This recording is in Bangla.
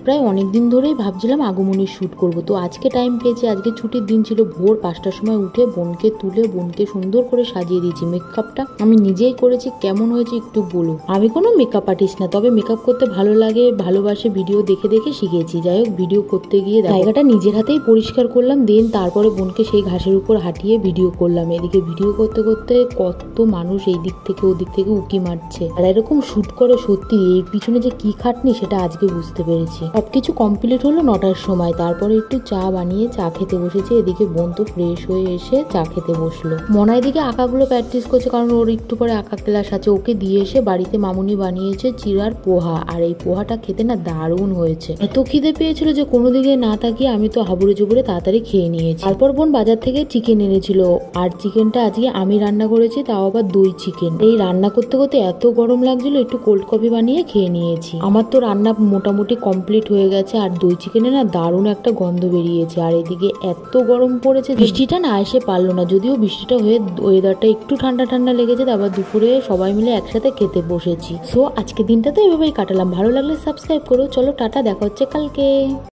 প্রায় অনেক দিন ধরেই ভাবছিলাম আগমনীর শ্যুট করব, তো আজকে টাইম পেয়েছি। আজকে ছুটির দিন ছিল। ভোর 5টার সময় উঠে বোনকে তুলে বোনকে সুন্দর করে সাজিয়ে দিয়েছি। মেকআপটা আমি নিজেই করেছি। কেমন হয়েছে একটু বলো। আমি কোনো মেকআপ আর্টিস্ট না, তবে মেকআপ করতে ভালো লাগে, ভালোবাসে, ভিডিও দেখে দেখে শিখেছি। যাই হোক, ভিডিও করতে গিয়ে জায়গাটা নিজের হাতেই পরিষ্কার করলাম, দেন তারপরে বোনকে সেই ঘাসের উপর হাঁটিয়ে ভিডিও করলাম। এদিকে ভিডিও করতে করতে কত মানুষ এই দিক থেকে ওদিক থেকে উকি মারছে, আর এরকম শ্যুট করে সত্যি এর পিছনে যে কি খাটনি সেটা আজকে বুঝতে পেরেছি। সবকিছু কমপ্লিট হলো 9টার সময়। তারপরে একটু চা বানিয়ে চা খেতে বসেছি। এদিকে বোন তো ফ্রেশ হয়ে এসে চা খেতে বসলো। মনা এদিকে আঁকাগুলো প্র্যাকটিস করছে, কারণ ওর একটু পরে আঁকা ক্লাস আছে। ওকে দিয়ে এসে বাড়িতে মামুনি বানিয়েছে চিড়ার পোহা, আর এই পোহাটা খেতে না দারুণ হয়েছে। এত খিদে পেয়েছিল যে কোনো দিকে না তাকিয়ে আমি তো হাবুড়ে জুবুড়ে তাড়াতাড়ি খেয়ে নিয়েছি। তারপর বোন বাজার থেকে চিকেন এনেছিল, আর চিকেনটা আজকে আমি রান্না করেছি, তাও আবার দই চিকেন। এই রান্না করতে করতে এত গরম লাগছিল, একটু কোল্ড কফি বানিয়ে খেয়ে নিয়েছি। আমার তো রান্না মোটামুটি কমপ্লিট হয়ে গেছে, আর দই চিকেনে না দারুণ একটা গন্ধ বেরিয়েছে। আর এদিকে এত গরম পড়েছে, বৃষ্টিটা না এসে পারলো না। যদিও বৃষ্টিটা হয়ে ওয়েদারটা একটু ঠান্ডা ঠান্ডা লেগেছে। তারপর দুপুরে সবাই মিলে একসাথে খেতে বসেছি। সো আজকে দিনটা তো এভাবেই কাটালাম। ভালো লাগলে সাবস্ক্রাইব করো। চলো টাটা, দেখা হচ্ছে কালকে।